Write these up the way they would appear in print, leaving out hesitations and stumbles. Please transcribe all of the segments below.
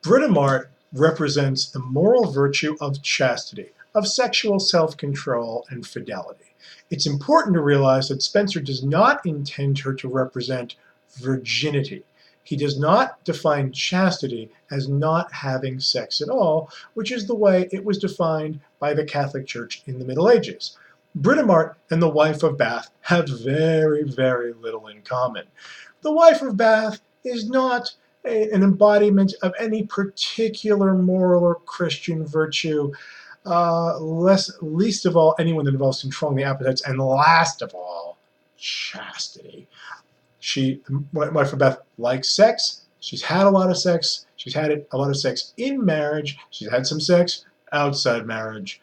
Britomart represents the moral virtue of chastity, of sexual self-control and fidelity. It's important to realize that Spencer does not intend her to represent virginity. He does not define chastity as not having sex at all, which is the way it was defined by the Catholic Church in the Middle Ages. Britomart and the wife of Bath have very, very little in common. The wife of Bath is not an embodiment of any particular moral or Christian virtue, least of all anyone that involves controlling the appetites, and last of all, chastity. The wife of Beth likes sex. She's had a lot of sex. She's had a lot of sex in marriage. She's had some sex outside marriage.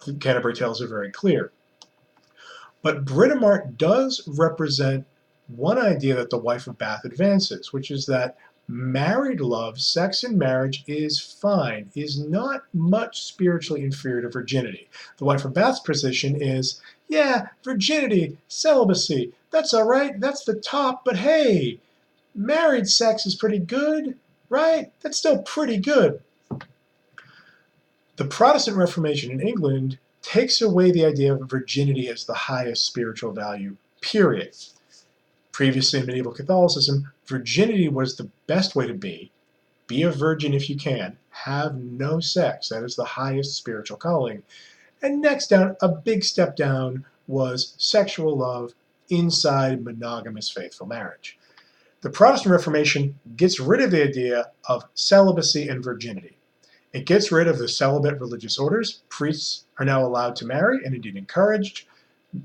The Canterbury Tales are very clear. But Britomart does represent one idea that the wife of Bath advances, which is that married love, sex in marriage, is fine, is not much spiritually inferior to virginity. The wife of Bath's position is, yeah, virginity, celibacy, that's all right, that's the top, but hey, married sex is pretty good, right? That's still pretty good. The Protestant Reformation in England takes away the idea of virginity as the highest spiritual value, period. Previously in medieval Catholicism, virginity was the best way to be. Be a virgin if you can. Have no sex. That is the highest spiritual calling. And next down, a big step down, was sexual love inside monogamous faithful marriage. The Protestant Reformation gets rid of the idea of celibacy and virginity. It gets rid of the celibate religious orders. Priests are now allowed to marry and indeed encouraged.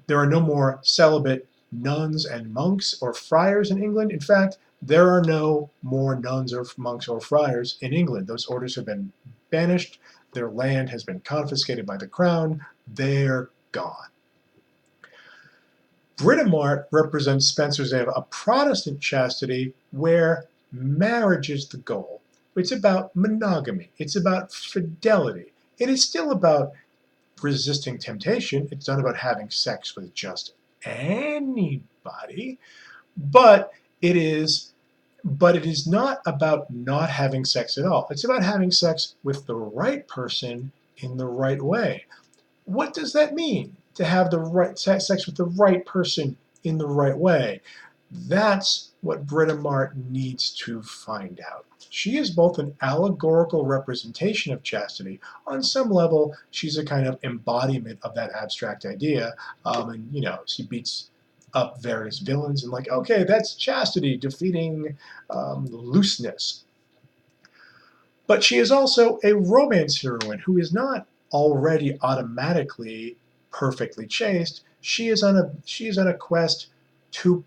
There are no more celibate nuns and monks or friars in England. In fact, there are no more nuns or monks or friars in England. Those orders have been banished. Their land has been confiscated by the crown. They're gone. Britomart represents Spencer's idea of a Protestant chastity where marriage is the goal. It's about monogamy. It's about fidelity. It is still about resisting temptation. It's not about having sex with just anybody, but it is not about not having sex at all. It's about having sex with the right person in the right way. What does that mean, to have the right sex with the right person in the right way? That's what Britomart needs to find out. She is both an allegorical representation of chastity. On some level, she's a kind of embodiment of that abstract idea. And, she beats up various villains and like, okay, that's chastity defeating looseness. But she is also a romance heroine who is not already automatically perfectly chaste. She is on a quest to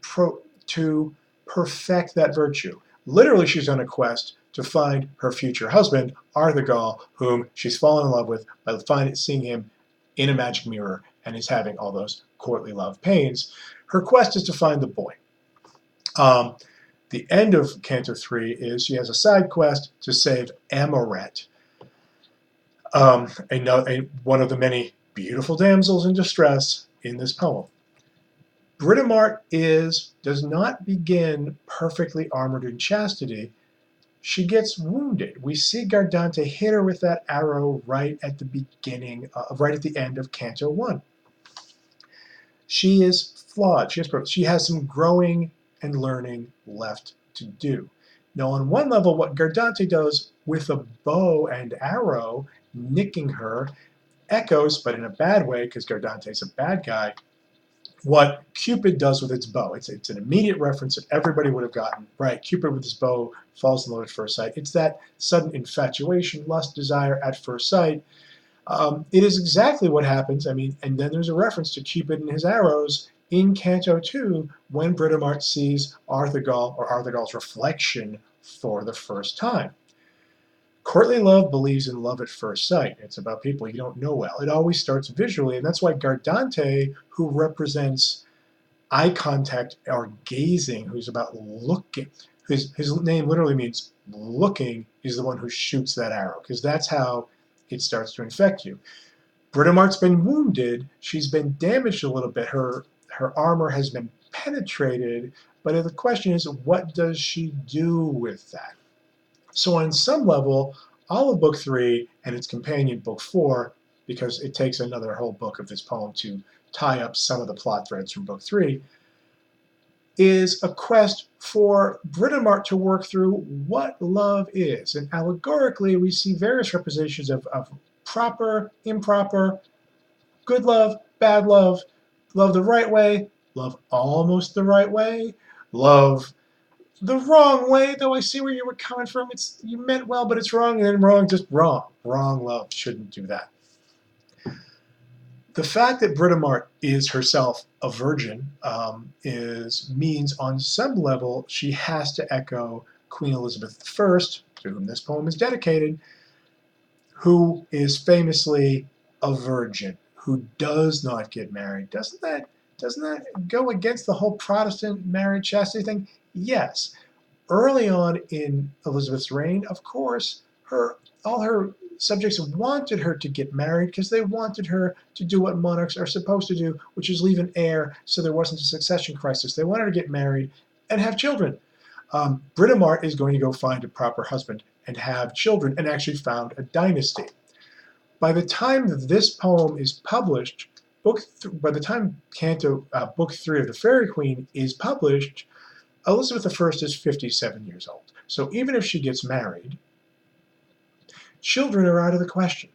perfect that virtue. Literally, she's on a quest to find her future husband, Arthur Gall, whom she's fallen in love with by seeing him in a magic mirror and is having all those courtly love pains. Her quest is to find the boy. The end of Canto 3 is she has a side quest to save Amoret, one of the many beautiful damsels in distress in this poem. Britomart does not begin perfectly armored in chastity. She gets wounded. We see Gardante hit her with that arrow right at the beginning, right at the end of Canto 1. She is flawed. She has some growing and learning left to do. Now, on one level, what Gardante does with a bow and arrow, nicking her, echoes, but in a bad way, because Gardante's a bad guy, what Cupid does with its bow. It's an immediate reference that everybody would have gotten, right? Cupid with his bow falls in love at first sight. It's that sudden infatuation, lust, desire at first sight. It is exactly what happens. And then there's a reference to Cupid and his arrows in Canto 2 when Britomart sees Arthur Gall, or Arthur Gall's reflection, for the first time. Courtly love believes in love at first sight. It's about people you don't know well. It always starts visually, and that's why Gardante, who represents eye contact or gazing, who's about looking, his name literally means looking, is the one who shoots that arrow, because that's how it starts to infect you. Britomart's been wounded. She's been damaged a little bit. Her armor has been penetrated, but the question is, what does she do with that? So on some level, all of book 3 and its companion book 4, because it takes another whole book of this poem to tie up some of the plot threads from book 3, is a quest for Britomart to work through what love is. And allegorically, we see various representations of proper, improper, good love, bad love the right way, love almost the right way, love the wrong way, though I see where you were coming from. You meant well, but it's wrong, and then wrong, just wrong. Wrong love shouldn't do that. The fact that Britomart is herself a virgin means on some level she has to echo Queen Elizabeth I, to whom this poem is dedicated, who is famously a virgin, who does not get married. Doesn't that go against the whole Protestant marriage chastity thing? Yes. Early on in Elizabeth's reign, of course, all her subjects wanted her to get married because they wanted her to do what monarchs are supposed to do, which is leave an heir so there wasn't a succession crisis. They wanted her to get married and have children. Britomart is going to go find a proper husband and have children, and actually found a dynasty. By the time that this poem is published, by the time Book 3 of the Fairy Queen is published, Elizabeth I is 57 years old. So even if she gets married, children are out of the question.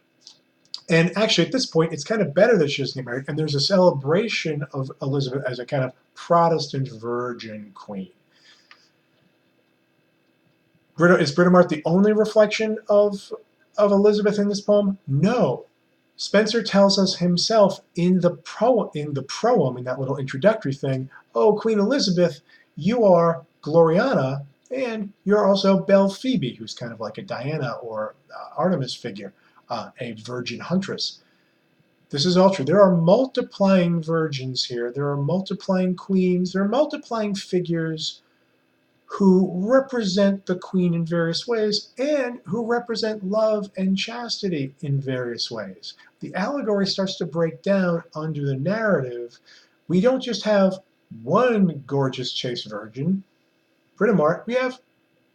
And actually, at this point, it's kind of better that she doesn't get married, and there's a celebration of Elizabeth as a kind of Protestant virgin queen. Is Britomart the only reflection of Elizabeth in this poem? No. Spenser tells us himself in the proem, in that little introductory thing, oh, Queen Elizabeth, you are Gloriana, and you're also Belle Phoebe, who's kind of like a Diana or Artemis figure, a virgin huntress. This is all true. There are multiplying virgins here. There are multiplying queens. There are multiplying figures who represent the queen in various ways and who represent love and chastity in various ways. The allegory starts to break down under the narrative. We don't just have one gorgeous chaste virgin, Britomart, we have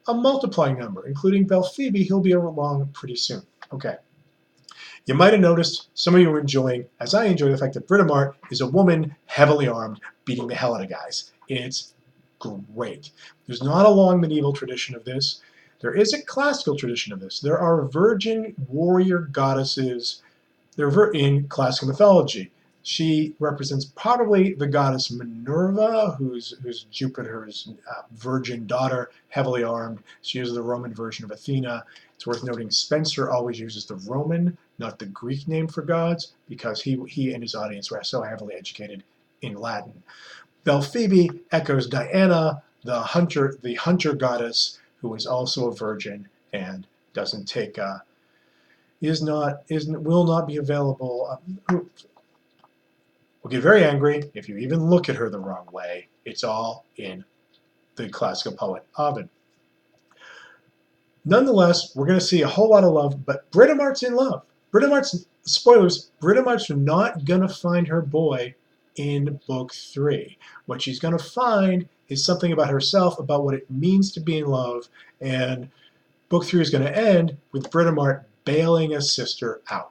a multiplying number, including Belle Phoebe, who'll be along pretty soon. Okay. You might have noticed, some of you are enjoying, as I enjoy, the fact that Britomart is a woman heavily armed, beating the hell out of guys. It's great. There's not a long medieval tradition of this. There is a classical tradition of this. There are virgin warrior goddesses. They're in classical mythology. She represents probably the goddess Minerva, who's Jupiter's virgin daughter, heavily armed. She is the Roman version of Athena. It's worth noting Spenser always uses the Roman, not the Greek name for gods, because he and his audience were so heavily educated in Latin. Belle Phoebe echoes Diana, the hunter goddess, who is also a virgin and doesn't take will not be available. Will get very angry if you even look at her the wrong way. It's all in the classical poet Ovid. Nonetheless, we're going to see a whole lot of love, but Britomart's in love. Spoilers, Britomart's not going to find her boy in book 3. What she's going to find is something about herself, about what it means to be in love, and book 3 is going to end with Britomart bailing a sister out.